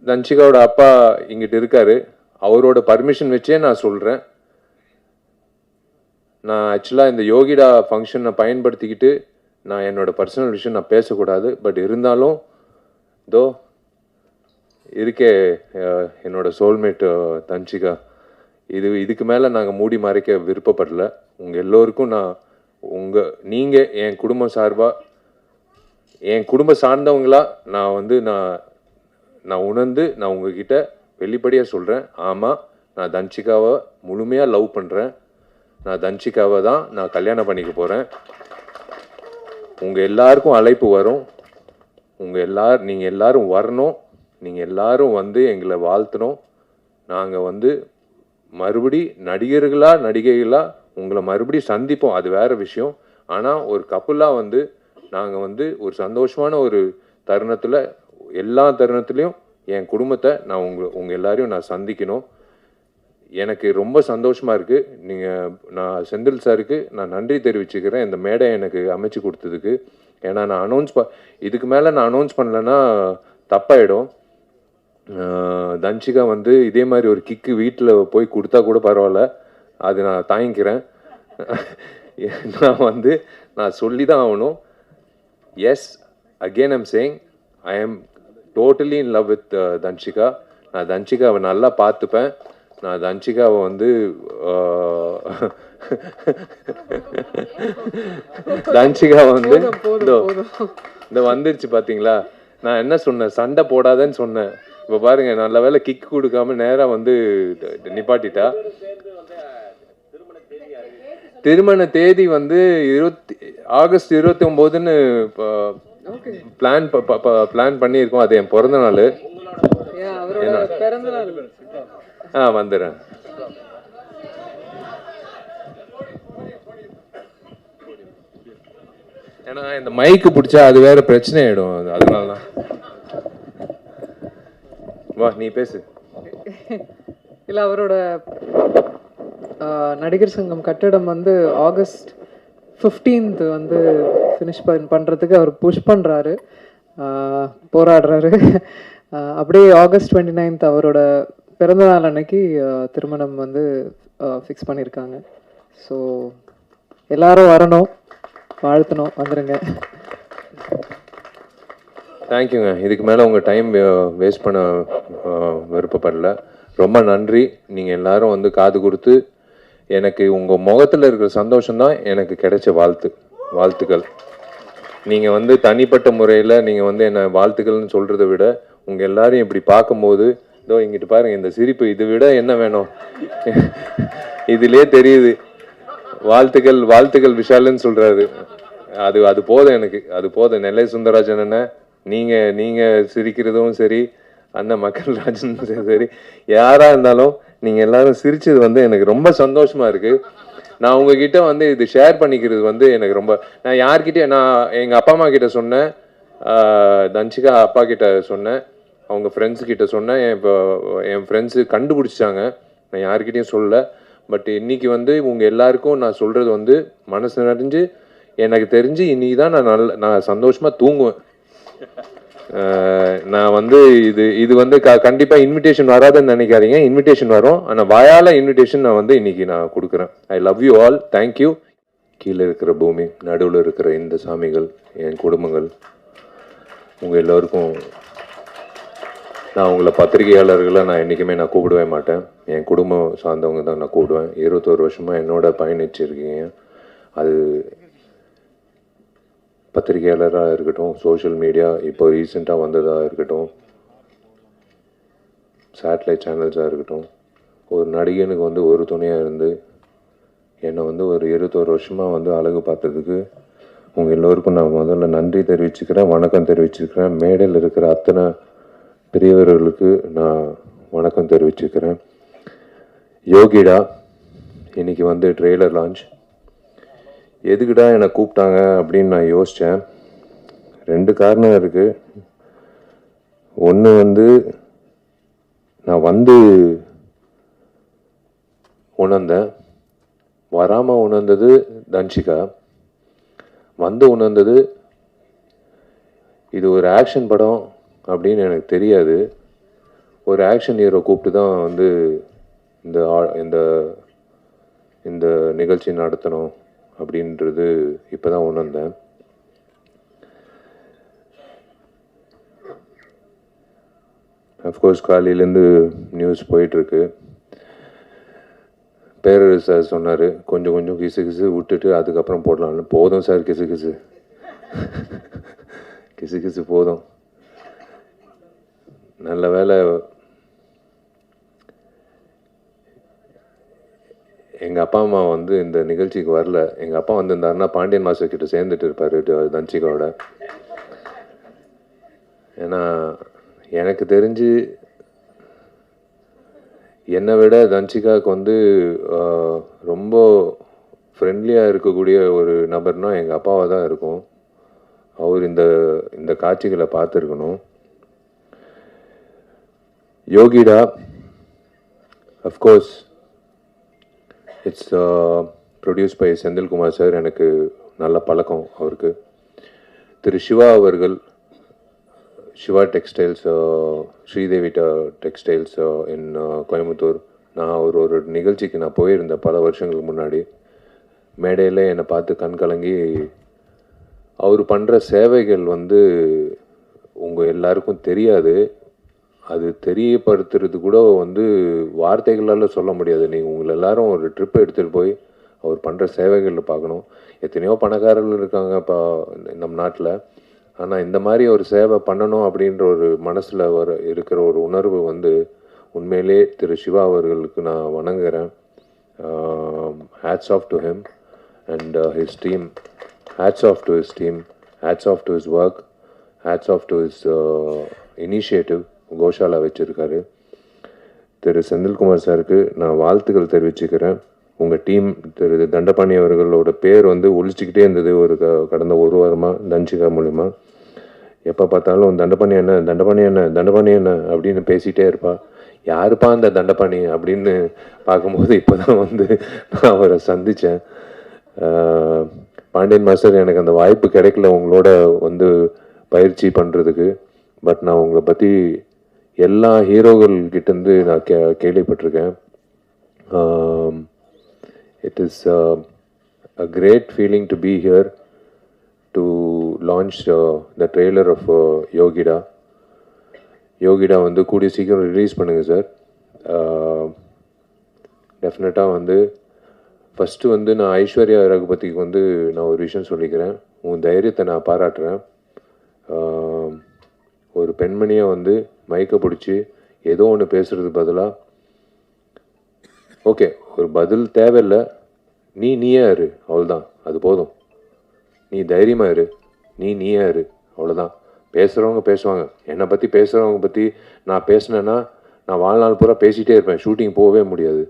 தன்ஷிகாவோட அப்பா இங்கிட்டு இருக்காரு. அவரோட பர்மிஷன் வச்சே நான் சொல்கிறேன். நான் ஆக்சுவலாக இந்த யோகிடா ஃபங்க்ஷனை பயன்படுத்திக்கிட்டு நான் என்னோட பர்சனல் விஷயம் நான் பேசக்கூடாது. பட் இருந்தாலும் தோ இருக்கே என்னோட சோல்மேட் தன்ஷிகா, இதுக்கு மேலே நாங்கள் மூடி மறைக்க விருப்பப்படல. உங்கள் எல்லோருக்கும் நீங்கள் என் குடும்பம் சார்பாக, என் குடும்பம் சார்ந்தவங்களா நான் உணர்ந்து நான் உங்ககிட்ட வெளிப்படையாக சொல்கிறேன். ஆமாம், நான் தன்ஷிகாவை முழுமையாக லவ் பண்ணுறேன். நான் தன்ஷிகாவை தான் நான் கல்யாணம் பண்ணிக்க போகிறேன். உங்கள் எல்லாருக்கும் அழைப்பு வரும். நீங்கள் எல்லாரும் வரணும். நீங்கள் எல்லாரும் எங்களை வாழ்த்தணும். நாங்கள் மறுபடி நடிகைகளாக உங்களை மறுபடி சந்திப்போம். அது வேறு விஷயம். ஆனால் ஒரு கப்புலாக நாங்கள் ஒரு சந்தோஷமான ஒரு தருணத்தில், எல்லா தருணத்துலேயும் என் குடும்பத்தை நான் உங்கள் எல்லாரையும் நான் சந்திக்கணும். எனக்கு ரொம்ப சந்தோஷமாக இருக்குது. நான் செந்தில் சாருக்கு நான் நன்றி தெரிவிச்சுக்கிறேன் இந்த மேடை எனக்கு அமைச்சு கொடுத்ததுக்கு. ஏன்னா நான் இதுக்கு மேலே நான் அனௌன்ஸ் பண்ணலைன்னா தப்பாயிடும். தன்ஷிகா இதே மாதிரி ஒரு கிக்கு வீட்டில் போய் கொடுத்தா கூட பரவாயில்ல, அது நான் தாங்கிக்கிறேன். நான் சொல்லி தான் ஆகணும். Yes, again I'm saying, I am totally in love with Dhanshika. நான் தன்ஷிகாவை நல்லா பார்த்துப்பேன். நான் தன்ஷிகாவை தன்ஷிகாவை இந்த வந்துருச்சு பார்த்தீங்களா. நான் என்ன சொன்னேன், சண்டை போடாதேன்னு சொன்னேன். இப்போ பாருங்க, நல்ல வேலை கிக் கொடுக்காம நேராக நிப்பாட்டிட்டா. திருமண தேதி ஆகஸ்ட் 29ன்னு பிளான் பண்ணியிருக்கோம். அது என் பிறந்த நாள். வந்துடுறேன். ஏன்னா இந்த மைக்கு பிடிச்சா அது வேற பிரச்சனை ஆயிடும். அதனால தான். வா, நீ பேசு. இல்லை, அவரோட நடிகர் சங்கம் கட்டடம் ஆகஸ்ட் 15th ஃபினிஷ் பண்ணுறதுக்கு அவர் புஷ் பண்ணுறாரு, போராடுறாரு. அப்படியே ஆகஸ்ட் 29th அவரோட பிறந்தநாள் அன்னைக்கு திருமணம் ஃபிக்ஸ் பண்ணியிருக்காங்க. ஸோ எல்லாரும் வரணும், வாழ்த்தணும், வந்துடுங்க. தேங்க்யூங்க. இதுக்கு மேலே உங்கள் டைம் வேஸ்ட் பண்ண விருப்பப்படல. ரொம்ப நன்றி. நீங்கள் எல்லாரும் காது கொடுத்து எனக்கு உங்கள் முகத்தில் இருக்கிற சந்தோஷம்தான் எனக்கு கிடைச்ச வாழ்த்துக்கள். நீங்கள் தனிப்பட்ட முறையில் நீங்கள் என்னை வாழ்த்துக்கள்னு சொல்கிறத விட உங்கள் எல்லாரையும் இப்படி பார்க்கும்போது, இதோ இங்கிட்டு பாருங்கள் இந்த சிரிப்பு, இதை விட என்ன வேணும்? இதிலே தெரியுது. வாழ்த்துக்கள் விஷாலுன்னு சொல்கிறாரு. அது போதும் எனக்கு, அது போதும். நெல்லை சுந்தரராஜன் அண்ணன், நீங்கள் சிரிக்கிறதும் சரி, அண்ணன் மக்கள்ராஜன் சரி, யாராக இருந்தாலும் நீங்கள் எல்லாரும் சிரிச்சது எனக்கு ரொம்ப சந்தோஷமாக இருக்குது. நான் உங்ககிட்ட இது ஷேர் பண்ணிக்கிறது எனக்கு ரொம்ப, நான் யார்கிட்டே, நான் எங்கள் அப்பா அம்மா கிட்ட சொன்னேன், தன்ஷிகா அப்பா கிட்ட சொன்னேன், அவங்க ஃப்ரெண்ட்ஸுக்கிட்ட சொன்னேன். என் ஃப்ரெண்ட்ஸு கண்டுபிடிச்சாங்க. நான் யார்கிட்டையும் சொல்லலை. பட் இன்னைக்கு உங்கள் எல்லாருக்கும் நான் சொல்கிறது மனசு நிறைஞ்சு, எனக்கு தெரிஞ்சு இன்னைக்கு தான் நான் சந்தோஷமாக தூங்குவேன். நான் இது கண்டிப்பாக இன்விடேஷன் வராதுன்னு நினைக்காதீங்க. இன்விடேஷன் வரும். ஆனால் வாயால் இன்விடேஷன் நான் இன்னைக்கு நான் கொடுக்குறேன். I love you all. Thank you. கீழே இருக்கிற பூமி, நடுவில் இருக்கிற இந்த சாமிகள், என் குடும்பங்கள், உங்கள் எல்லோருக்கும் நான் உங்களை பத்திரிகையாளர்களை நான் என்றைக்குமே நான் கூப்பிடவே மாட்டேன். என் குடும்பம் சார்ந்தவங்க தான் நான் கூப்பிடுவேன். 21 வருஷமாக என்னோட பயணிச்சிருக்கீங்க. அது பத்திரிகையாளராக இருக்கட்டும், சோஷியல் மீடியா இப்போ ரீசெண்டாக வந்ததாக இருக்கட்டும், சேட்டலைட் சேனல்ஸாக இருக்கட்டும், ஒரு நடிகனுக்கு ஒரு துணையாக இருந்து என்னை ஒரு 21 வருஷமாக அழகு பார்த்ததுக்கு உங்கள் எல்லோருக்கும் நான் முதல்ல நன்றி தெரிவிச்சுக்கிறேன், வணக்கம் தெரிவிச்சுக்கிறேன். மேடையில் இருக்கிற அத்தனை பெரியவர்களுக்கு நான் வணக்கம் தெரிவிச்சுக்கிறேன். யோகிடா இன்னைக்கு ட்ரெய்லர் லான்ச். எதுக்குடா என்னை கூப்பிட்டாங்க அப்படின்னு நான் யோசித்தேன். 2 காரணம் இருக்குது. ஒன்று நான் உணர்ந்தேன். வராமல் உணர்ந்தது தன்ஷிகா. உணர்ந்தது இது ஒரு ஆக்ஷன் படம் அப்படின்னு எனக்கு தெரியாது. ஒரு ஆக்ஷன் ஹீரோ கூப்பிட்டு தான் வந்து இந்த இந்த இந்த நிகழ்ச்சி நடத்தணும் அப்படின்றது இப்போ தான் உணர்ந்தேன். அஃப்கோர்ஸ் காலையிலேருந்து நியூஸ் போயிட்டுருக்கு. பேரரசு சார் சொன்னார், கொஞ்சம் கொஞ்சம் கிசு கிசு விட்டுட்டு அதுக்கப்புறம் போடலான்னு. போதும் சார் கிசு கிசு கிசு கிசு போதும். நல்ல வேலை எங்கள் அப்பா அம்மா வந்து இந்த நிகழ்ச்சிக்கு வரல. எங்கள் அப்பா வந்திருந்தாருன்னா பாண்டியன் மாஸ்டர் கிட்ட சேர்ந்துட்டு இருப்பார் தன்சிகாவோட. ஏன்னா எனக்கு தெரிஞ்சு என்னை விட தன்சிகாவுக்கு வந்து ரொம்ப ஃப்ரெண்ட்லியாக இருக்கக்கூடிய ஒரு நபர்னால் எங்கள் அப்பாவாக தான் இருக்கும். அவர் இந்த இந்த காட்சிகளை பார்த்துருக்கணும். யோகிடா, of course it's produce by Senthilkumar sir. எனக்கு நல்ல பழக்கம் அவருக்கு. திரு சிவா அவர்கள், Siva textiles, Sridevi textiles in Coimbatore. நான் ஒரு நிகழ்ச்சிக்கு நான் போயிருந்தேன் பல வருஷங்களுக்கு முன்னாடி. மேடையில் என்னை பார்த்து கண் கலங்கி அவர் பண்ணுற சேவைகள் வந்து உங்கள் எல்லாருக்கும் தெரியாது. அது தெரியப்படுத்துறது கூட வந்து வார்த்தைகளால் சொல்ல முடியாது. நீங்கள் உங்களை எல்லாரும் ஒரு ட்ரிப் எடுத்துகிட்டு போய் அவர் பண்ணுற சேவைகளில் பார்க்கணும். எத்தனையோ பணக்காரர்கள் இருக்காங்க இப்போ நம்ம நாட்டில். ஆனால் இந்த மாதிரி ஒரு சேவை பண்ணணும் அப்படின்ற ஒரு மனசில் இருக்கிற ஒரு உணர்வு வந்து உண்மையிலே திரு சிவா அவர்களுக்கு நான் வணங்குகிறேன். Hats off to him and his team. Hats off to his team, hats off to his work, hats off to his initiative. கோஷாலா வச்சுருக்காரு. திரு செந்தில்குமார் சாருக்கு நான் வாழ்த்துக்கள் தெரிவிச்சுக்கிறேன். உங்கள் டீம் திரு தண்டபாணி அவர்களோட பேர் வந்து ஒழிச்சிக்கிட்டே இருந்தது ஒரு கடந்த ஒரு வாரமாக தன்சிகா மூலிமா. எப்போ பார்த்தாலும் தண்டபாணி என்ன தண்டபாணி என்ன தண்டபாணி என்ன அப்படின்னு பேசிகிட்டே இருப்பா. யாருப்பா அந்த தண்டபாணி அப்படின்னு பார்க்கும்போது இப்போ தான் வந்து நான் அவரை சந்தித்தேன். பாண்டியன் மாஸ்டர், எனக்கு அந்த வாய்ப்பு கிடைக்கல உங்களோட வந்து பயிற்சி பண்ணுறதுக்கு. பட் நான் உங்களை பற்றி எல்லா ஹீரோகள்கிட்டேருந்து நான் கேள்விப்பட்டிருக்கேன். It is a great feeling to be here to launch the trailer of Yogida. Yogida வந்து கூடிய சீக்கிரம் ரிலீஸ் பண்ணுங்கள் சார். டெஃபினட்டாக வந்து ஃபஸ்ட்டு வந்து நான் ஐஸ்வர்யா ரகுபதிக்கு வந்து நான் ஒரு விஷயம் சொல்லிக்கிறேன். உன் தைரியத்தை நான் பாராட்டுறேன். ஒரு பெண்மணியாக வந்து மைக்கை பிடிச்சி ஏதோ ஒன்று பேசுகிறது பதிலாக, ஓகே ஒரு பதில் தேவையில்லை, நீயே இரு, அவ்வளோதான், அது போதும். நீ தைரியமாக இரு, நீயே இரு, அவ்வளோதான். பேசுகிறவங்க பேசுவாங்க. என்னை பற்றி பேசுகிறவங்க பற்றி நான் பேசினேன்னா நான் வாழ்நாள் பூரா பேசிகிட்டே இருப்பேன், ஷூட்டிங் போகவே முடியாது.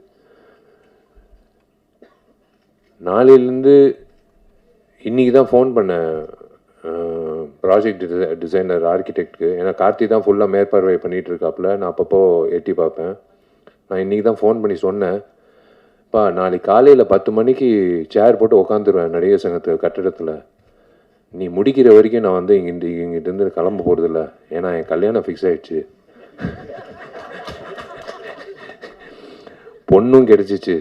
நாளையிலேருந்து இன்றைக்கி தான் ஃபோன் பண்ணேன் ப்ராஜெக்ட் டிசைனர் ஆர்கிடெக்டுக்கு. ஏன்னா கார்த்தி தான் ஃபுல்லாக மேற்பார்வை பண்ணிகிட்டு இருக்காப்புல. நான் அப்பப்போ எட்டி பார்ப்பேன். நான் இன்றைக்கி தான் ஃபோன் பண்ணி சொன்னேன், பா நாளைக்கு காலையில் 10 மணிக்கு சேர் போட்டு உக்காந்துருவேன் நடிகர் சங்கத்து கட்டடத்தில். நீ முடிக்கிற வரைக்கும் நான் வந்து இங்கிட்டிருந்து கிளம்ப போகிறதில்ல. ஏன்னா என் கல்யாணம் ஃபிக்ஸ் ஆகிடுச்சு, பொண்ணும் கிடச்சிச்சு.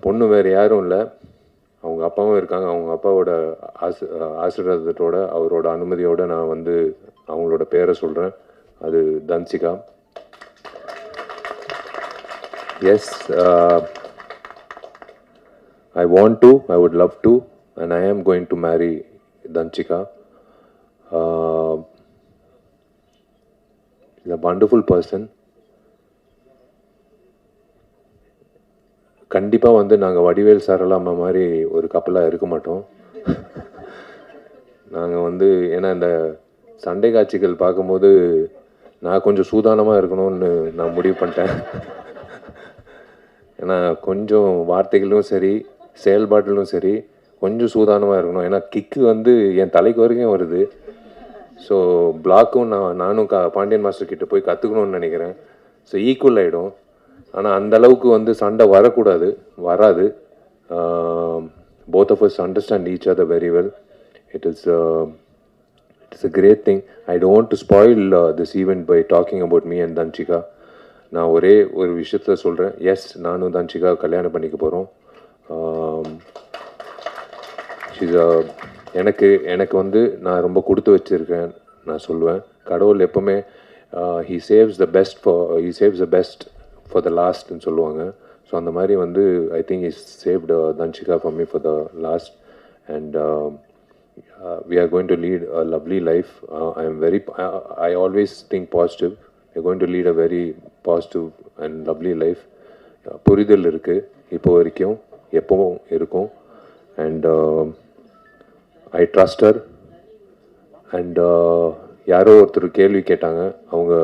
பொண்ணு வேறு யாரும் இல்லை, அவங்க அப்பாவும் இருக்காங்க. அவங்க அப்பாவோட ஆசீர்வாதத்தோட அவரோட அனுமதியோடு நான் வந்து அவங்களோட பேரை சொல்கிறேன். அது Dhanshika. Yes, I want to, I would love to, and I am going to marry Danchika. She's a wonderful person. கண்டிப்பாக வந்து நாங்கள் வடிவேல் சரளாமா மாதிரி ஒரு கப்பலாக இருக்க மாட்டோம். நாங்கள் வந்து ஏன்னா இந்த சண்டை காட்சிகள் பார்க்கும்போது நான் கொஞ்சம் சூதானமாக இருக்கணும்னு நான் முடிவு பண்ணிட்டேன். ஏன்னா கொஞ்சம் வார்த்தைகளும் சரி செயல்பாட்டிலும் சரி கொஞ்சம் சூதானமாக இருக்கணும். ஏன்னா கிக்கு வந்து என் தலைக்கு வரைக்கும் வருது. ஸோ பிளாக்கும் நானும் பாண்டியன் மாஸ்டர் கிட்ட போய் கற்றுக்கணும்னு நினைக்கிறேன். ஸோ ஈக்குவல் ஆகிடும். ஆனால் அந்தளவுக்கு வந்து சண்டை வரக்கூடாது, வராது. both of us understand each other very well. It It's a great thing. I don't want to spoil this event by talking about me and Danchika. நான் ஒரே ஒரு விஷயத்த சொல்கிறேன். எஸ், நானும் தன்ஷிகா கல்யாணம் பண்ணிக்க போகிறோம். எனக்கு வந்து நான் ரொம்ப கொடுத்து வச்சுருக்கேன் நான் சொல்லுவேன். கடவுள் எப்போவுமே he saves the best for the lastன்னு சொல்லுவாங்க. ஸோ அந்த மாதிரி வந்து I think he saved Danchika for me for the last, and we are going to lead a lovely life. I always think positive. We're going to lead a very positive and lovely life. புரிதல் இருக்குது இப்போ வரைக்கும், எப்பவும் இருக்கும். And I trust her. And யாரோ ஒருத்தர் கேள்வி கேட்டாங்க, அவங்க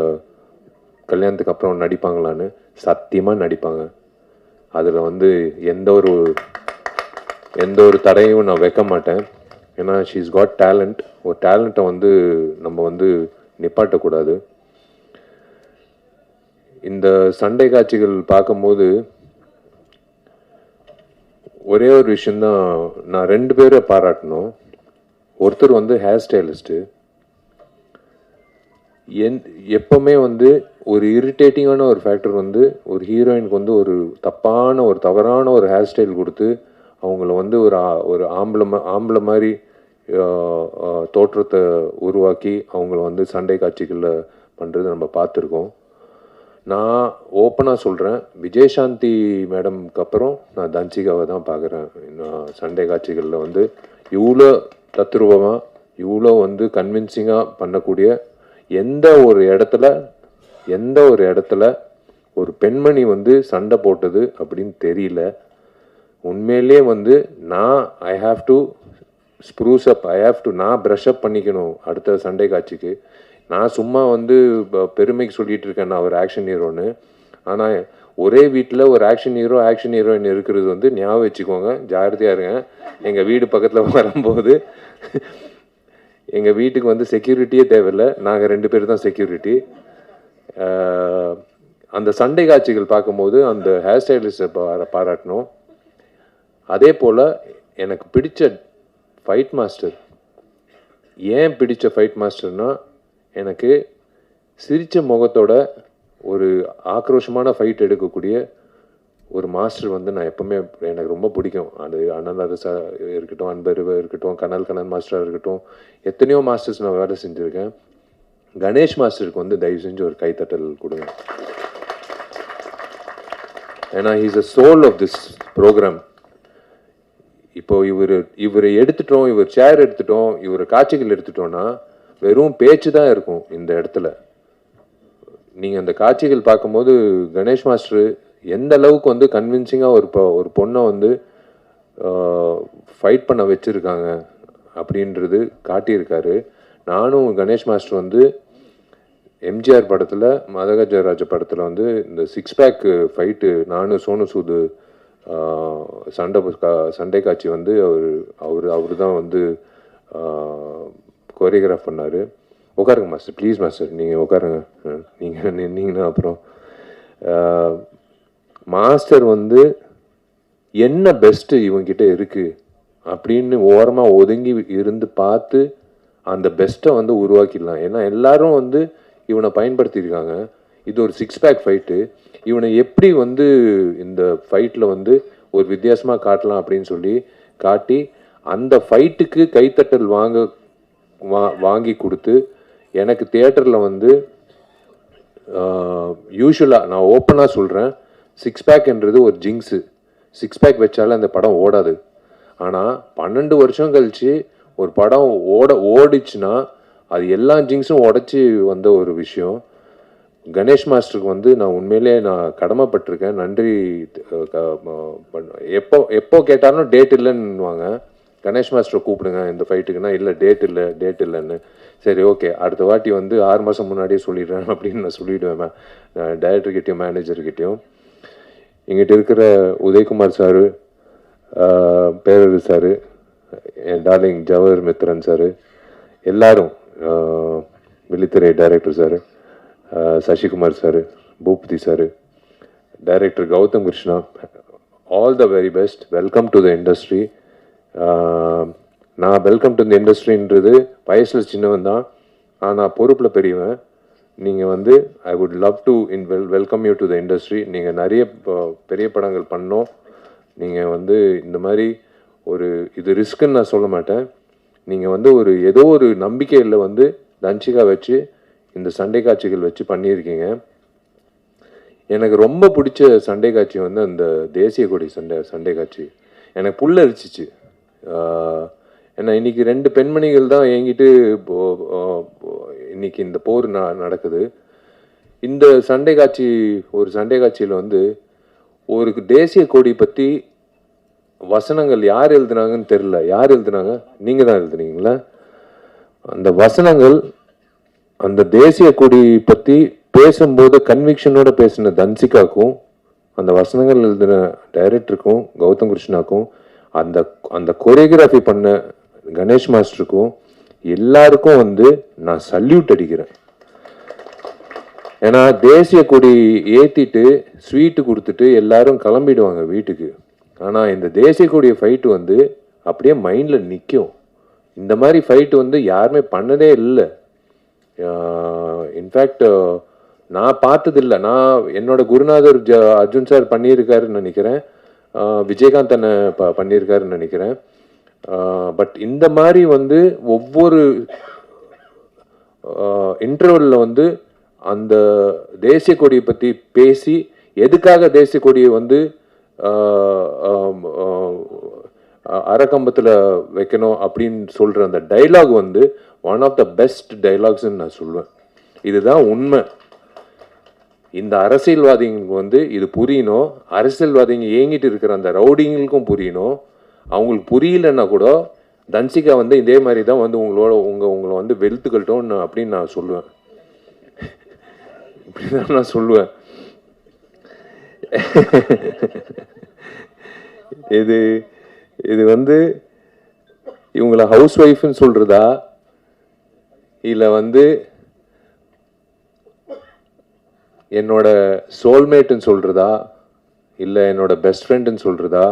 கல்யாணத்துக்கு அப்புறம் நடிப்பாங்களான்னு. சத்தியமாக நடிப்பாங்க. அதில் வந்து எந்த ஒரு தடையும் நான் வைக்க மாட்டேன். ஏன்னா ஷீஸ் காட் டேலண்ட். ஒரு டேலண்ட்டை வந்து நம்ம வந்து நிப்பாட்டக்கூடாது. இந்த சண்டை காட்சிகள் பார்க்கும்போது ஒரே ஒரு விஷயந்தான் நான் 2 பேரை பாராட்டணும். ஒருத்தர் வந்து ஹேர் ஸ்டைலிஸ்ட்டு. எப்போவுமே வந்து ஒரு இரிட்டேட்டிங்கான ஒரு ஃபேக்டர் வந்து ஒரு ஹீரோயினுக்கு வந்து ஒரு தவறான ஒரு ஹேர் ஸ்டைல் கொடுத்து அவங்கள வந்து ஒரு ஆம்பளை மாதிரி தோற்றத்தை உருவாக்கி அவங்கள வந்து சண்டை காட்சிகளில் பண்ணுறது நம்ம பார்த்துருக்கோம். நான் ஓப்பனாக சொல்கிறேன், விஜயசாந்தி மேடம்க்கு அப்புறம் நான் தன்சிகாவை தான் பார்க்குறேன். நான் சண்டை காட்சிகளில் வந்து இவ்வளோ தத்ரூபமாக, இவ்வளோ வந்து கன்வின்சிங்காக பண்ணக்கூடிய எந்த ஒரு இடத்துல ஒரு பெண்மணி வந்து சண்டை போட்டது அப்படின்னு தெரியல. உண்மையிலே வந்து ஐ ஹாவ் டு ஸ்ப்ரூஸ் அப், நான் ப்ரஷ் அப் பண்ணிக்கணும் அடுத்த சண்டை காட்சிக்கு. நான் சும்மா வந்து பெருமைக்கு சொல்லிட்டு இருக்கேன் நான் ஒரு ஆக்ஷன் ஹீரோன்னு. ஆனால் ஒரே வீட்டில் ஒரு ஆக்ஷன் ஹீரோயின் இருக்கிறது வந்து ஞாபகம் வச்சுக்கோங்க, ஜாகிரதையாக இருங்க. எங்கள் வீடு பக்கத்தில் வரும்போது எங்கள் வீட்டுக்கு வந்து செக்யூரிட்டியே தேவையில்லை, நாங்கள் 2 பேர் தான் செக்யூரிட்டி. அந்த சண்டை காட்சிகள் பார்க்கும்போது அந்த ஹேர் ஸ்டைலிஸ்ட்டை பாராட்டணும். அதே போல் எனக்கு பிடிச்ச ஃபைட் மாஸ்டர், ஏன் பிடிச்ச ஃபைட் மாஸ்டர்னா, எனக்கு சிரித்த முகத்தோட ஒரு ஆக்ரோஷமான ஃபைட் எடுக்கக்கூடிய ஒரு மாஸ்டர் வந்து நான் எப்போவுமே எனக்கு ரொம்ப பிடிக்கும். அது அண்ணன் அரசா இருக்கட்டும், அன்பருவா இருக்கட்டும், கனல் மாஸ்டராக இருக்கட்டும், எத்தனையோ மாஸ்டர்ஸ் நான் வேலை செஞ்சுருக்கேன். கணேஷ் மாஸ்டருக்கு வந்து தயவு செஞ்சு ஒரு கைத்தட்டல் கொடுங்க. ஏன்னா he's a soul of this programme. இப்போ இவரை எடுத்துட்டோம், இவர் சேர் எடுத்துட்டோம், இவர் காட்சிகள் எடுத்துட்டோன்னா வெறும் பேச்சு தான் இருக்கும் இந்த இடத்துல. நீங்கள் அந்த காட்சிகள் பார்க்கும்போது கணேஷ் மாஸ்டர் எந்த அளவுக்கு வந்து கன்வின்சிங்காக ஒரு பொண்ணை வந்து ஃபைட் பண்ண வச்சுருக்காங்க அப்படின்றது காட்டியிருக்காரு. நானும் கணேஷ் மாஸ்டர் வந்து எம்ஜிஆர் படத்தில், மதகஜராஜ படத்தில் வந்து இந்த 6 பேக் ஃபைட்டு நானும் சோனு சூது சண்டை காட்சி வந்து அவர் தான் வந்து கோரியோகிராஃப் பண்ணார். உட்காருங்க மாஸ்டர், ப்ளீஸ் மாஸ்டர், நீங்கள் உட்காருங்க. நீங்கள் நின்னீங்கன்னா அப்புறம் மாஸ்டர் வந்து என்ன பெஸ்ட்டு இவங்கிட்ட இருக்குது அப்படின்னு ஓரமாக ஒதுங்கி இருந்து பார்த்து அந்த பெஸ்ட்டை வந்து உருவாக்கிடலாம். ஏன்னா எல்லாரும் வந்து இவனை பயன்படுத்தியிருக்காங்க. இது ஒரு 6 பேக் ஃபைட்டு. இவனை எப்படி வந்து இந்த ஃபைட்டில் வந்து ஒரு வித்தியாசமாக காட்டலாம் அப்படின்னு சொல்லி காட்டி அந்த ஃபைட்டுக்கு கைத்தட்டல் வாங்கி கொடுத்து எனக்கு தியேட்டரில் வந்து யூஸ்வலாக நான் ஓப்பனாக சொல்கிறேன், 6 பேக்ன்றது ஒரு ஜிங்ஸு. 6 பேக் வச்சாலும் அந்த படம் ஓடாது. ஆனால் 12 வருஷம் கழித்து ஒரு படம் ஓடிச்சுன்னா அது எல்லா ஜிங்ஸும் உடச்சி வந்த ஒரு விஷயம். கணேஷ் மாஸ்டருக்கு வந்து நான் உண்மையிலே கடமைப்பட்டிருக்கேன். நன்றி. எப்போ கேட்டாலும் டேட் இல்லைன்னுவாங்க. கணேஷ் மாஸ்டரை கூப்பிடுங்க இந்த ஃபைட்டுக்குன்னா, இல்லை டேட் இல்லைன்னு. சரி ஓகே, அடுத்த வாட்டி வந்து 6 மாதம் முன்னாடியே சொல்லிடுறேன் அப்படின்னு நான் சொல்லிவிடுவேன் டைரக்டர்கிட்டையும் மேனேஜர்கிட்டையும். எங்கிட்ட இருக்கிற உதயகுமார் சாரு, பேரரு சாரு, என் டார்லிங் ஜவஹர் மித்ரன் சாரு, எல்லாரும், Vizhithirai director sir, Sasikumar sir, Boopathy sir, director Gautham Krishna, all the very best. Welcome to the industry. நான் வெல்கம் டு இந்த இண்டஸ்ட்ரின்றது வயசில் சின்னவன் தான், ஆனால் பொறுப்பில் பெரியவன். நீங்கள் வந்து I would love to welcome you to the industry. நீங்கள் நிறைய பெரிய படங்கள் பண்ணோம். நீங்கள் வந்து இந்த மாதிரி ஒரு இது ரிஸ்க்குன்னு நான் சொல்ல மாட்டேன். நீங்கள் வந்து ஒரு ஏதோ ஒரு நம்பிக்கையில் வந்து தன்சிகா வச்சு இந்த சண்டை காட்சிகள் வச்சு பண்ணியிருக்கீங்க. எனக்கு ரொம்ப பிடிச்ச சண்டை காட்சி வந்து அந்த தேசிய கொடி சண்டை காட்சி எனக்கு புல்ல அரிச்சிச்சு. ஏன்னா இன்னைக்கு 2 பெண்மணிகள் தான் என்கிட்ட இன்னைக்கு இந்த போர் நடக்குது. இந்த சண்டை காட்சி ஒரு சண்டை காட்சியில் வந்து ஒரு தேசிய கொடி பற்றி வசனங்கள் யார் எழுதுனாங்கன்னு தெரியல. யார் எழுதுனாங்க? நீங்கள் தான் எழுதுனீங்களா? அந்த வசனங்கள் அந்த தேசிய கொடி பற்றி பேசும்போது கன்விக்ஷனோட பேசின தன்சிகாக்கும் அந்த வசனங்கள் எழுதின டைரக்டருக்கும் கௌதம் கிருஷ்ணாக்கும் அந்த அந்த கொரியோகிராஃபி பண்ண கணேஷ் மாஸ்டருக்கும் எல்லாருக்கும் வந்து நான் சல்யூட் அடிக்கிறேன். ஏன்னா தேசிய கொடி ஏற்றிட்டு ஸ்வீட்டு கொடுத்துட்டு எல்லாரும் கிளம்பிடுவாங்க வீட்டுக்கு. ஆனால் இந்த தேசிய கொடிய ஃபைட்டு வந்து அப்படியே மைண்டில் நிற்கும். இந்த மாதிரி ஃபைட்டு வந்து யாருமே பண்ணதே இல்லை. இன்ஃபேக்ட் நான் பார்த்ததில்லை. நான் என்னோட குருநாதர் அர்ஜுன் சார் பண்ணியிருக்காருன்னு நினைக்கிறேன், விஜயகாந்த் அண்ண பண்ணியிருக்காருன்னு நினைக்கிறேன். பட் இந்த மாதிரி வந்து ஒவ்வொரு இன்டர்வலில் வந்து அந்த தேசிய கொடியை பற்றி பேசி எதுக்காக தேசிய கொடியை வந்து அரைக்கம்பத்தில் வைக்கணும் அப்படின்னு சொல்கிற அந்த டைலாக் வந்து ஒன் ஆஃப் த பெஸ்ட் டைலாக்ஸ்ன்னு நான் சொல்லுவேன். இதுதான் உண்மை. இந்த அரசியல்வாதிகளுக்கு வந்து இது புரியணும். அரசியல்வாதிங்க ஏங்கிட்டு இருக்கிற அந்த ரவுடிங்களுக்கும் புரியணும். அவங்களுக்கு புரியலன்னா கூட தன்சிகா வந்து இதே மாதிரி தான் வந்து உங்களை வந்து வெளுத்துக்கட்டும் அப்படின்னு நான் சொல்லுவேன். இப்படிதான் நான் சொல்லுவேன். இது வந்து இவங்களை ஹவுஸ் ஒய்ஃப்னு சொல்றதா இல்லை வந்து என்னோட சோல்மேட்டுன்னு சொல்றதா இல்லை என்னோட பெஸ்ட் ஃப்ரெண்டுன்னு சொல்றதா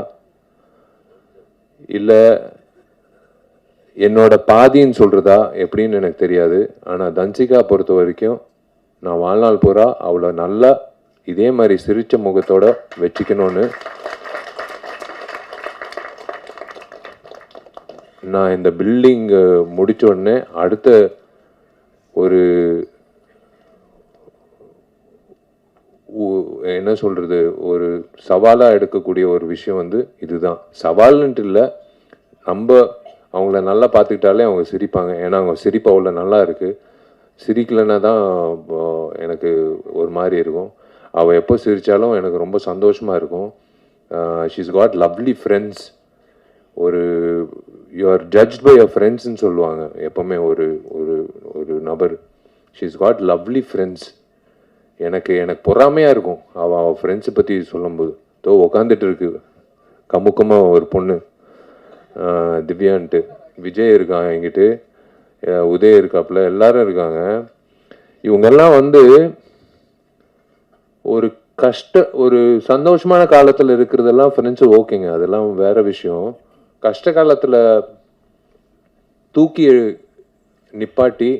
இல்லை என்னோட பாதின்னு சொல்றதா எப்படின்னு எனக்கு தெரியாது. ஆனால் தன்சிகா பொறுத்த வரைக்கும் நான் வாழ்நாள் பூரா அவளை நல்லா இதே மாதிரி சிரிச்ச முகத்தோட வச்சுக்கணும்னு நான் இந்த பில்டிங் முடிச்ச உடனே அடுத்த ஒரு என்ன சொல்றது ஒரு சவாலாக எடுக்கக்கூடிய ஒரு விஷயம் வந்து இதுதான். சவால்ன்ட்டு இல்லை, நம்ம அவங்கள நல்லா பார்த்துக்கிட்டாலே அவங்க சிரிப்பாங்க. ஏன்னா அவங்க சிரிப்பு அவ்வளோ நல்லா இருக்கு. சிரிக்கலைன்னா தான் எனக்கு ஒரு மாதிரி இருக்கும். அவள் எப்போ சிரித்தாலும் எனக்கு ரொம்ப சந்தோஷமாக இருக்கும். She's got lovely friends. ஒரு you are judged by your ஃப்ரெண்ட்ஸ்ன்னு சொல்லுவாங்க எப்போவுமே ஒரு ஒரு ஒரு நபர். She's got lovely friends. எனக்கு பொறாமையாக இருக்கும் அவள் ஃப்ரெண்ட்ஸை பற்றி சொல்லும்போது. உக்காந்துட்டு இருக்கு கமுக்கமாக ஒரு பொண்ணு திவ்யான்ட்டு. விஜய் இருக்கான் என்கிட்ட, உதய் இருக்காப்புல, எல்லாரும் இருக்காங்க. இவங்கெல்லாம் வந்து ஒரு சந்தோஷமான காலத்தில் இருக்கிறதெல்லாம் ஃப்ரெண்ட்ஸு ஓகேங்க, அதெல்லாம் வேற விஷயம். கஷ்ட காலத்தில் தூக்கி நிப்பாட்டி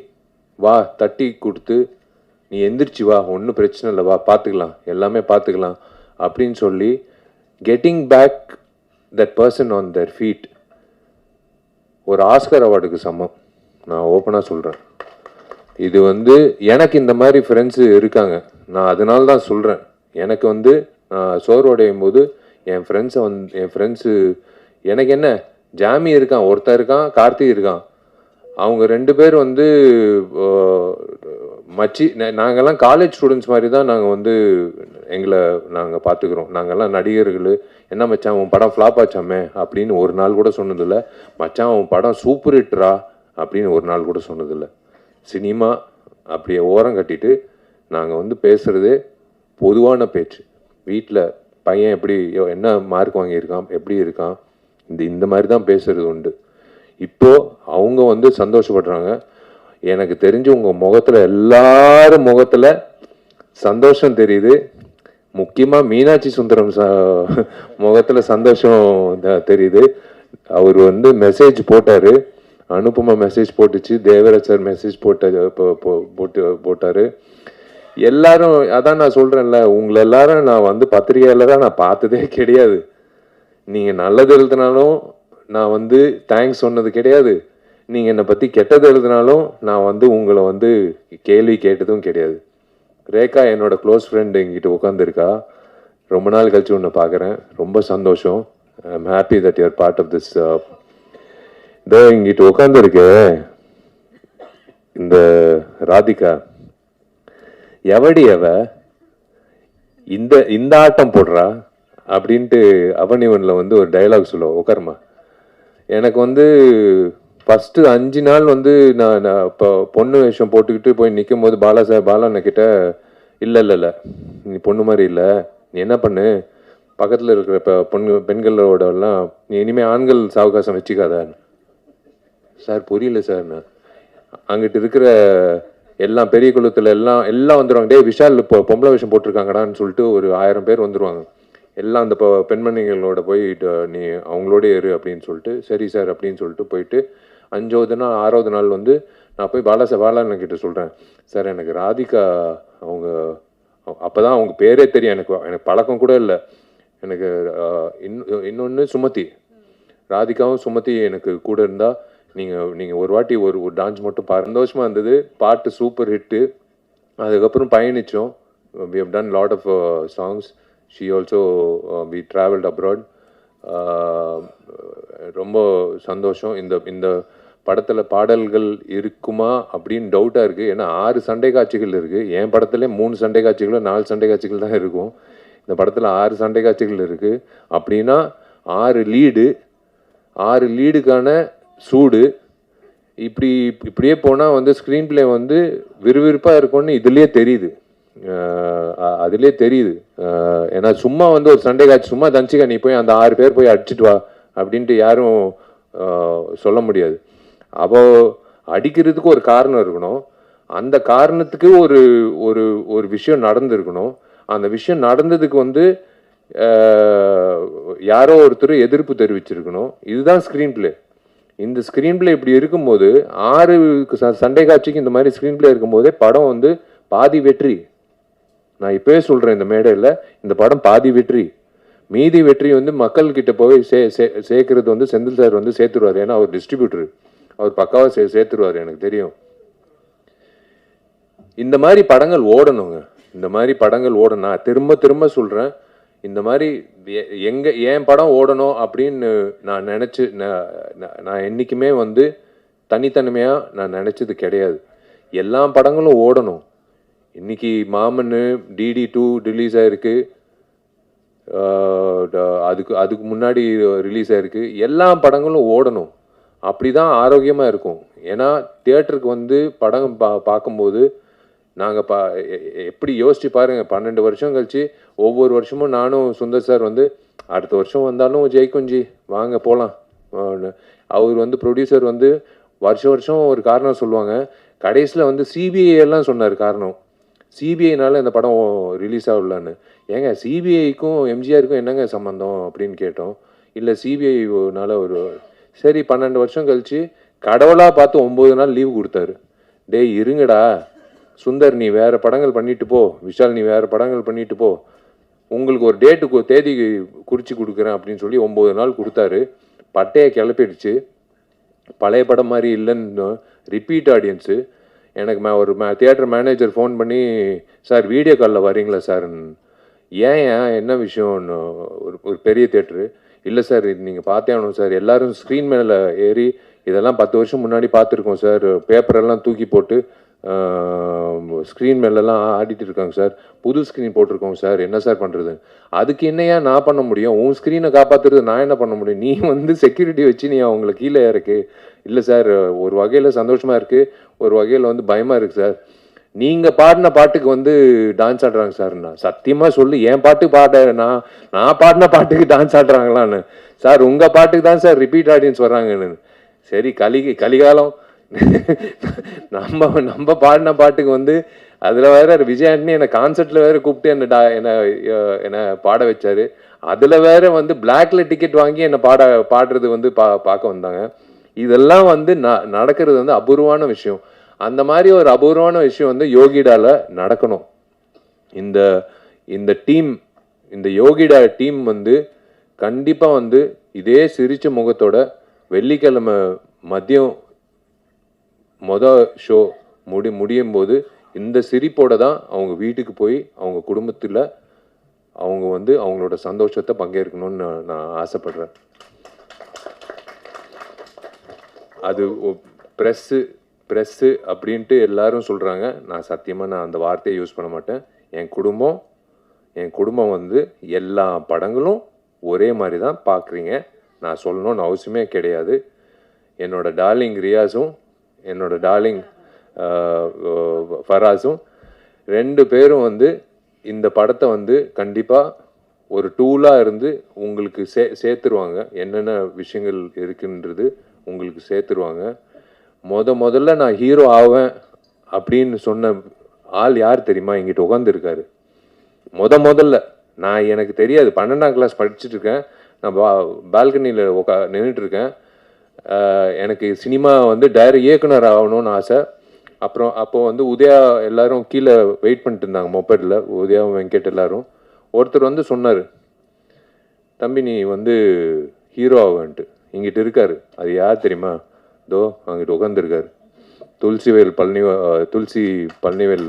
வா தட்டி கொடுத்து நீ எந்திரிச்சு வா, ஒன்றும் பிரச்சனை இல்லை, வா பார்த்துக்கலாம், எல்லாமே பார்த்துக்கலாம் அப்படின்னு சொல்லி getting back that person on their feet ஒரு ஆஸ்கர் அவார்டுக்கு சமம். நான் ஓப்பனாக சொல்கிறேன். இது வந்து எனக்கு இந்த மாதிரி ஃப்ரெண்ட்ஸு இருக்காங்க. நான் அதனால தான் சொல்கிறேன். எனக்கு வந்து நான் சோர்வடையும் போது என் ஃப்ரெண்ட்ஸு எனக்கு என்ன ஜாமி இருக்கான், ஒருத்தன் இருக்கான், கார்த்திக் இருக்கான். அவங்க 2 பேர் வந்து நாங்கள்லாம் காலேஜ் ஸ்டூடெண்ட்ஸ் மாதிரி தான் நாங்கள் வந்து நாங்கள் பார்த்துக்குறோம். நாங்கள்லாம் நடிகர்கள். என்ன மச்சான் உன் படம் ஃப்ளாப் ஆச்சாமே அப்படின்னு ஒரு நாள் கூட சொன்னதில்லை. மச்சான் உன் படம் சூப்பர் ஹிட்ரா அப்படின்னு ஒரு நாள் கூட சொன்னதில்லை. சினிமா அப்படியே ஓரம் கட்டிட்டு நாங்கள் வந்து பேசுகிறதே பொதுவான பேச்சு. வீட்டில் பையன் எப்படி என்ன மார்க் வாங்கியிருக்கான், எப்படி இருக்கான், இந்த மாதிரி தான் பேசுகிறது உண்டு. இப்போது அவங்க வந்து சந்தோஷப்படுறாங்க. எனக்கு தெரிஞ்சு உங்கள் முகத்தில் எல்லாரும் முகத்தில் சந்தோஷம் தெரியுது. முக்கியமாக மீனாட்சி சுந்தரம் முகத்தில் சந்தோஷம் தெரியுது. அவர் வந்து மெசேஜ் போட்டார், அனுபமா மெசேஜ் போட்டுச்சு, தேவராஜ் சார் மெசேஜ் போட்டார். எல்லாரும் அதான் நான் சொல்கிறேன்ல, உங்களை எல்லாரும் நான் வந்து பத்திரிகையாளராக நான் பார்த்ததே கிடையாது. நீங்கள் நல்லது எழுதினாலும் நான் வந்து தேங்க்ஸ் சொன்னது கிடையாது, நீங்கள் என்னை பற்றி கெட்டது எழுதினாலும் நான் வந்து உங்களை வந்து கேள்வி கேட்டதும் கிடையாது. ரேகா என்னோட க்ளோஸ் ஃப்ரெண்டு எங்கிட்ட உட்காந்துருக்கா, ரொம்ப நாள் கழிச்சு உன்னை பார்க்குறேன், ரொம்ப சந்தோஷம். I am happy that you're part of this. இதோ இங்கிட்ட உட்காந்துருக்கு இந்த ராதிகா, எவடி அவ இந்த இந்த ஆட்டம் போடுறா அப்படின்ட்டு அவனிவனில் வந்து ஒரு டைலாக் சொல்லுவோம், உட்காருமா. எனக்கு வந்து ஃபஸ்ட்டு 5 நாள் வந்து நான் இப்போ பொண்ணு வேஷம் போட்டுக்கிட்டு போய் நிற்கும் போது பாலாண்ணக்கிட்ட இல்லை நீ பொண்ணு மாதிரி இல்லை, நீ என்ன பண்ணு, பக்கத்தில் இருக்கிற இப்போ பெண்களோடலாம் நீ இனிமேல் ஆண்கள் சாவகாசம் வச்சுக்காத. சார் புரியல சார், நான் அங்கிட்டு இருக்கிற எல்லாம் பெரிய குளத்தில் எல்லாம் வந்துடுவாங்க, டே விஷால் இப்போ பொம்பளை வேஷம் போட்டிருக்காங்கடான்னு சொல்லிட்டு ஒரு 1000 பேர் வந்துடுவாங்க. எல்லாம் அந்த பெண்மணிகளோட போய் நீ அவங்களோட ஏறு அப்படின்னு சொல்லிட்டு, சரி சார் அப்படின்னு சொல்லிட்டு போயிட்டு 5வது நாள் 6வது நாள் வந்து நான் போய் பாலாண்ணக்கிட்ட சொல்கிறேன், சார் எனக்கு ராதிகா அவங்க அப்போ தான் அவங்க பேரே தெரியும், எனக்கு பழக்கம் கூட இல்லை. எனக்கு இன்னொன்று சுமதி, ராதிகாவும் சுமதி எனக்கு கூட இருந்தால் நீங்கள் ஒரு வாட்டி ஒரு டான்ஸ் மட்டும் சந்தோஷமாக இருந்தது. பாட்டு சூப்பர் ஹிட்டு. அதுக்கப்புறம் பயணித்தோம். we have done lot of songs. she also we traveled abroad. ரொம்ப சந்தோஷம். இந்த படத்தில் பாடல்கள் இருக்குமா அப்படின்னு டவுட்டாக இருக்குது. ஏன்னா 6 சண்டை காட்சிகள் இருக்குது. என் படத்துல 3 சண்டை காட்சிகளோ 4 சண்டை காட்சிகள் தான் இருக்கும். இந்த படத்தில் 6 சண்டை காட்சிகள் இருக்குது. அப்படின்னா 6 லீடுக்கான சூடு. இப்படியே போனால் வந்து ஸ்க்ரீன் பிளே வந்து விறுவிறுப்பாக இருக்கும்னு இதுலேயே தெரியுது. ஏன்னா சும்மா வந்து ஒரு சண்டை காட்சி சும்மா தன்சிகா நீ போய் அந்த 6 பேர் போய் அடிச்சுட்டு வா அப்படின்ட்டு யாரும் சொல்ல முடியாது. அப்போ அடிக்கிறதுக்கு ஒரு காரணம் இருக்கணும். அந்த காரணத்துக்கு ஒரு ஒரு ஒரு விஷயம் நடந்திருக்கணும். அந்த விஷயம் நடந்ததுக்கு வந்து யாரோ ஒருத்தர் எதிர்ப்பு தெரிவிச்சிருக்கணும். இதுதான் ஸ்க்ரீன் பிளே. இந்த ஸ்க்ரீன் பிளே இப்படி இருக்கும்போது 6 சண்டை காட்சிக்கு இந்த மாதிரி ஸ்க்ரீன் பிளே இருக்கும்போதே படம் வந்து பாதி வெற்றி. நான் இப்போவே சொல்கிறேன் இந்த மேடையில், இந்த படம் பாதி வெற்றி. மீதி வெற்றி வந்து மக்கள்கிட்ட போய் சேர்க்கறது வந்து செந்தில் சார் வந்து சேர்த்துருவார். ஏன்னா அவர் டிஸ்ட்ரிபியூட்டர், அவர் பக்காவாக சேர்த்துருவார், எனக்கு தெரியும். இந்த மாதிரி படங்கள் ஓடணுங்க. இந்த மாதிரி படங்கள் ஓடணும். நான் திரும்ப சொல்கிறேன், இந்த மாதிரி என் படம் ஓடணும் அப்படின்னு நான் நான் என்றைக்குமே வந்து தனித்தன்மையாக நான் நினச்சது கிடையாது. எல்லா படங்களும் ஓடணும். இன்னைக்கு மாமன் DD2 ரிலீஸ் ஆகிருக்கு, அதுக்கு முன்னாடி ரிலீஸ் ஆகிருக்கு. எல்லா படங்களும் ஓடணும். அப்படி தான் ஆரோக்கியமாக இருக்கும். ஏன்னா தியேட்டருக்கு வந்து படம் பார்க்கும்போது நாங்கள் எப்படி யோசிச்சு பாருங்கள், 12 வருஷம் கழிச்சு ஒவ்வொரு வருஷமும் நானும் சுந்தர் சார் வந்து அடுத்த வருஷம் வந்தாலும் ஜெயிக்குஞ்சி வாங்க போகலாம். அவர் வந்து ப்ரொடியூசர் வந்து வருஷம் ஒரு காரணம் சொல்லுவாங்க. கடைசியில் வந்து CBI எல்லாம் சொன்னார் காரணம். CBIனால இந்த படம் ரிலீஸ் ஆகலான்னு. ஏங்க CBIக்கும் MGRக்கும் என்னங்க சம்மந்தம் அப்படின்னு கேட்டோம். இல்லை CBIனால ஒரு சரி 12 வருஷம் கழிச்சு கடவுளாக பார்த்து 9 நாள் லீவு கொடுத்தாரு. டேய் இருங்கடா சுந்தர், நீ வேறு படங்கள் பண்ணிட்டு போ, விஷால் நீ வேறு படங்கள் பண்ணிட்டு போ, உங்களுக்கு ஒரு தேதி குறித்து கொடுக்குறேன் அப்படின்னு சொல்லி 9 நாள் கொடுத்தாரு. பட்டையை கிளப்பிடுச்சு. பழைய படம் மாதிரி இல்லைன்னு ரிப்பீட் ஆடியன்ஸு. எனக்கு ஒரு தியேட்டர் மேனேஜர் ஃபோன் பண்ணி, சார் வீடியோ காலில் வரீங்களா சார்? ஏன் என்ன விஷயம்னு ஒரு பெரிய தியேட்டரு. இல்லை சார் இது நீங்கள் பார்த்தே ஆகணும் சார், எல்லோரும் ஸ்க்ரீன் மேலே ஏறி இதெல்லாம் 10 வருஷம் முன்னாடி பார்த்துருக்கோம் சார், பேப்பரெல்லாம் தூக்கி போட்டு ஸ்க்ரீன் மேலெல்லாம் ஆடிட்டு இருக்காங்க சார், புது ஸ்க்ரீன் போட்டிருக்கோங்க சார், என்ன சார் பண்ணுறது? அதுக்கு என்னையா நான் பண்ண முடியும்? உன் ஸ்க்ரீனை காப்பாற்றுறது நான் என்ன பண்ண முடியும்? நீ வந்து செக்யூரிட்டி வச்சு நீ அவங்கள கீழே இறக்கு. இல்லை சார், ஒரு வகையில் சந்தோஷமாக இருக்குது, ஒரு வகையில் வந்து பயமாக இருக்குது சார். நீங்கள் பாடின பாட்டுக்கு வந்து டான்ஸ் ஆடுறாங்க சார். நான் சத்தியமாக சொல்லு, என் பாட்டுக்கு நான் பாடின பாட்டுக்கு டான்ஸ் ஆடுறாங்களான்னு. சார் உங்கள் பாட்டுக்கு தான் சார் ரிப்பீட் ஆடியன்ஸ் வர்றாங்கன்னு. சரி கலிகாலம் நம்ம பாடின பாட்டுக்கு வந்து அதில் வேற விஜய் ஆண்டனி என்னை கான்சர்ட்டில் வேற கூப்பிட்டு என்னை பாட வச்சாரு. அதில் வேற வந்து பிளாக்ல டிக்கெட் வாங்கி என்னை பாடுறது வந்து பார்க்க வந்தாங்க. இதெல்லாம் வந்து நடக்கிறது வந்து அபூர்வமான விஷயம். அந்த மாதிரி ஒரு அபூர்வமான விஷயம் வந்து யோகிடால நடக்கணும். இந்த இந்த டீம், இந்த யோகிடா டீம் வந்து கண்டிப்பாக வந்து இதே சிரிச்ச முகத்தோட வெள்ளிக்கிழமை மதியம் ஷோ முடியும் போது இந்த சிரிப்போட தான் அவங்க வீட்டுக்கு போய் அவங்க குடும்பத்தில் அவங்க வந்து அவங்களோட சந்தோஷத்தை பங்கேற்கணும்னு நான் ஆசைப்படுறேன். அது ப்ரெஸ்ஸு அப்படின்ட்டு எல்லாரும் சொல்கிறாங்க. நான் சத்தியமாக நான் அந்த வார்த்தையை யூஸ் பண்ண மாட்டேன். என் குடும்பம் வந்து எல்லா படங்களும் ஒரே மாதிரி தான் பார்க்குறீங்க. நான் சொல்லணும்னு அவசியமே கிடையாது. என்னோட டார்லிங் ரியாஸும் என்னோட டார்லிங் ஃபராஸும் 2 பேரும் வந்து இந்த படத்தை வந்து கண்டிப்பாக ஒரு டூலாக இருந்து உங்களுக்கு சேர்த்துருவாங்க. என்னென்ன விஷயங்கள் இருக்குன்றது உங்களுக்கு சேர்த்துருவாங்க. முதல்ல நான் ஹீரோ ஆவேன் அப்படின்னு சொன்ன ஆள் யார் தெரியுமா? எங்கிட்ட உட்காந்துருக்காரு. முதல்ல நான் எனக்கு தெரியாது, 12ஆம் கிளாஸ் படிச்சுட்டு இருக்கேன். நான் பால்கனியில் நின்றுட்டுருக்கேன். எனக்கு சினிமா வந்து இயக்குனர் ஆகணும்னு ஆசை. அப்போ வந்து உதயா எல்லாரும் கீழே வெயிட் பண்ணிட்டு இருந்தாங்க மொபைலில், உதயா வெங்கட் எல்லாரும். ஒருத்தர் வந்து சொன்னார், தம்பி நீ வந்து ஹீரோ ஆவேன்ட்டு. இங்கிட்ட இருக்காரு. அது யார் தெரியுமா? தோ அங்கிட்ட உட்காந்துருக்காரு, துளசி பழனிவேல்.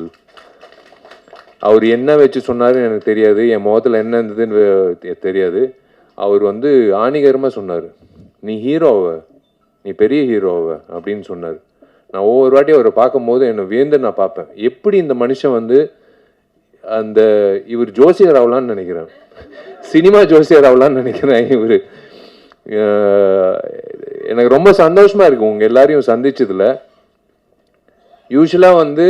அவர் என்ன வச்சு சொன்னாருன்னு எனக்கு தெரியாது, என் முகத்தில் என்ன இருந்ததுன்னு தெரியாது. அவர் வந்து ஆணிகரமாக சொன்னார், நீ ஹீரோவ, நீ பெரிய ஹீரோவ அப்படின்னு சொன்னார். நான் ஒவ்வொரு வாட்டி அவரை பார்க்கும்போது என்னை வியந்து நான் பார்ப்பேன். எப்படி இந்த மனுஷன் வந்து இவர் ஜோசியர் ஆகலான்னு நினைக்கிறேன், சினிமா ஜோசியர் ஆகலான்னு நினைக்கிறேன். இவர் எனக்கு ரொம்ப சந்தோஷமாக இருக்குது உங்கள் எல்லாரையும் சந்திச்சதில். யூஸ்வலாக வந்து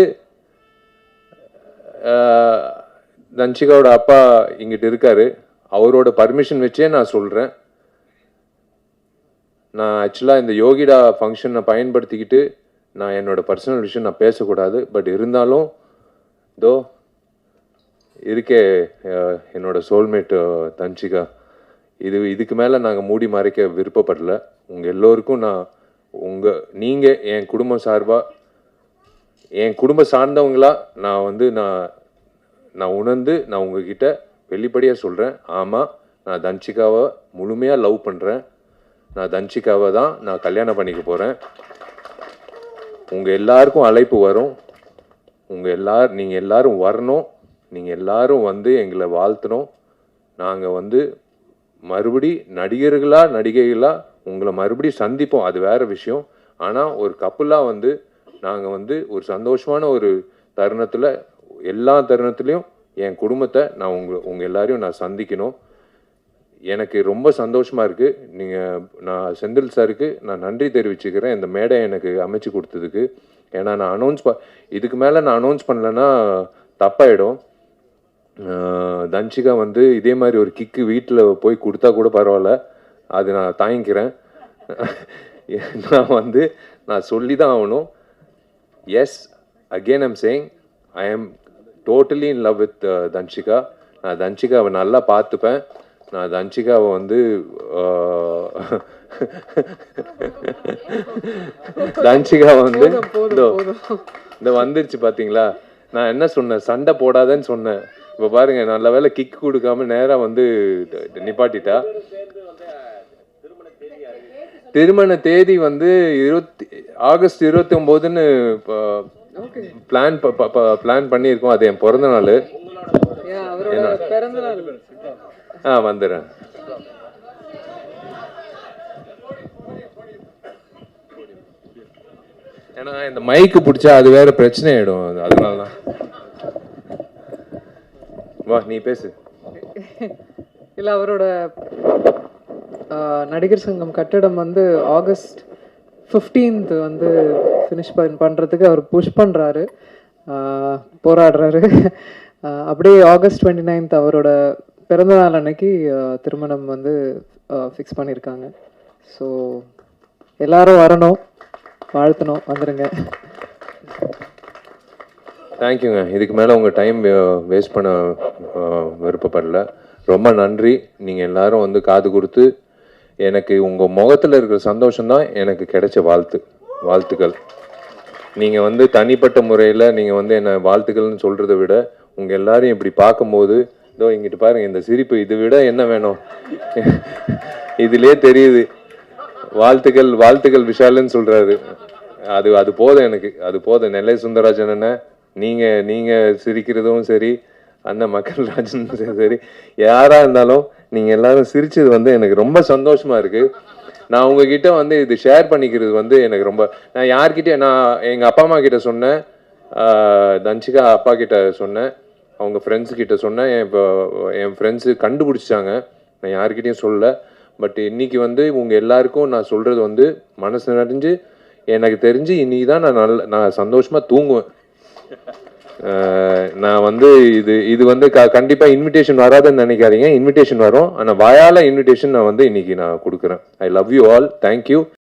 தன்ஷிகாவோட அப்பா இங்கிட்ட இருக்காரு. அவரோட பர்மிஷன் வச்சே நான் சொல்கிறேன், நான் ஆக்சுவலாக இந்த யோகிடா ஃபங்க்ஷனை பயன்படுத்திக்கிட்டு நான் என்னோட பர்சனல் விஷயம் நான் பேசக்கூடாது. பட் இருந்தாலும் தோ இருக்கே என்னோட சோல்மேட்டு தன்ஷிகா, இதுக்கு மேலே நாங்கள் மூடி மறைக்க விருப்பப்படல. உங்கள் எல்லோருக்கும் நீங்கள் என் குடும்பம் சார்பாக, என் குடும்பம் சார்ந்தவங்களா நான் வந்து நான் உணர்ந்து நான் உங்ககிட்ட வெளிப்படையாக சொல்கிறேன். ஆமாம், நான் தன்ஷிகாவை முழுமையாக லவ் பண்ணுறேன். நான் தன்ஷிகாவை தான் நான் கல்யாணம் பண்ணிக்க போகிறேன். உங்கள் எல்லாருக்கும் அழைப்பு வரும். நீங்கள் எல்லாரும் வரணும். நீங்கள் எல்லாரும் வந்து எங்களை வாழ்த்தணும். நாங்கள் வந்து மறுபடி நடிகைகளா உங்களை மறுபடி சந்திப்போம், அது வேறு விஷயம். ஆனால் ஒரு கப்புலாக வந்து நாங்கள் வந்து ஒரு சந்தோஷமான ஒரு தருணத்தில், எல்லா தருணத்துலேயும் என் குடும்பத்தை நான் உங்கள் எல்லாரையும் நான் சந்திக்கணும். எனக்கு ரொம்ப சந்தோஷமாக இருக்குது. நான் செந்தில் சாருக்கு நான் நன்றி தெரிவிச்சுக்கிறேன் இந்த மேடை எனக்கு அமைச்சு கொடுத்ததுக்கு. ஏன்னா நான் இதுக்கு மேலே நான் அனௌன்ஸ் பண்ணலைன்னா தப்பாயிடும். தன்ஷிகா வந்து இதே மாதிரி ஒரு கிக்கு வீட்டில் போய் கொடுத்தா கூட பரவாயில்ல, அது நான் தாங்கிக்கிறேன். நான் சொல்லி தான் ஆகணும். Yes, again I'm saying, I am totally in love with Dhanshika. நான் தன்ஷிகாவை நல்லா பார்த்துப்பேன். நான் தன்ஷிகாவை வந்து தன்ஷிகா வந்து இந்த வந்துருச்சு பார்த்தீங்களா? நான் என்ன சொன்னேன், சண்டை போடாதேன்னு சொன்னேன். இப்போ பாருங்க, நல்ல வேலை கிக் கொடுக்காம நேராக வந்து நிப்பாட்டிட்டா. திருமண தேதி வந்து ஆகஸ்ட் 29ன்னு பிளான் பண்ணியிருக்கோம். அது என் பிறந்த நாள். வந்துடுறேன். ஏன்னா இந்த மைக்கு பிடிச்சா அது வேற பிரச்சனை ஆயிடும், அதனால தான். வா நீ பேசு. இல்லை, அவரோட நடிகர் சங்கம் கட்டடம் வந்து ஆகஸ்ட் 15th வந்து ஃபினிஷ் பண்ணுறதுக்கு அவர் புஷ் பண்ணுறாரு, போராடுறாரு. அப்படியே ஆகஸ்ட் 29th அவரோட பிறந்தநாள் அன்னைக்கு திருமணம் வந்து ஃபிக்ஸ் பண்ணியிருக்காங்க. ஸோ எல்லாரும் வரணும், வாழ்த்தணும், வந்துடுங்க. தேங்க்யூங்க. இதுக்கு மேலே உங்கள் டைம் வேஸ்ட் பண்ண விருப்பப்படல. ரொம்ப நன்றி. நீங்கள் எல்லாரும் வந்து காது கொடுத்து எனக்கு உங்கள் முகத்தில் இருக்கிற சந்தோஷம்தான் எனக்கு கிடைச்ச வாழ்த்துக்கள். நீங்கள் வந்து தனிப்பட்ட முறையில் நீங்கள் வந்து என்னை வாழ்த்துக்கள்னு சொல்கிறத விட உங்கள் எல்லாரையும் இப்படி பார்க்கும்போது இதோ இங்கிட்டு பாருங்கள் இந்த சிரிப்பு, இதை விட என்ன வேணும்? இதிலே தெரியுது. வாழ்த்துக்கள் விஷாலுன்னு சொல்கிறாரு. அது போதும் எனக்கு, அது போதும். நெல்லை சுந்தரராஜன் அண்ணன், நீங்கள் சிரிக்கிறதும் சரி, அண்ணன் மக்கள்ராஜன் சரி, யாராக இருந்தாலும் நீங்கள் எல்லாரும் சிரிச்சது வந்து எனக்கு ரொம்ப சந்தோஷமாக இருக்குது. நான் உங்ககிட்ட வந்து இது ஷேர் பண்ணிக்கிறது வந்து எனக்கு ரொம்ப, நான் யார்கிட்ட, நான் எங்கள் அப்பா அம்மா கிட்ட சொன்னேன், தன்சிகா அப்பா கிட்ட சொன்னேன், அவங்க ஃப்ரெண்ட்ஸு கிட்ட சொன்னேன். இப்போ என் ஃப்ரெண்ட்ஸு கண்டுபிடிச்சாங்க, நான் யார்கிட்டையும் சொல்லலை. பட் இன்னைக்கு வந்து உங்கள் எல்லாருக்கும் நான் சொல்கிறது வந்து மனசு நிறைஞ்சு, எனக்கு தெரிஞ்சு இன்னைக்கு தான் நான் சந்தோஷமாக தூங்குவேன். நான் வந்து இது வந்து கண்டிப்பாக இன்விடேஷன் வராதுன்னு நினைக்காதீங்க. இன்விடேஷன் வரும், ஆனால் வாயால் இன்விடேஷன் நான் வந்து இன்னைக்கு நான் கொடுக்குறேன். I love you all. Thank you.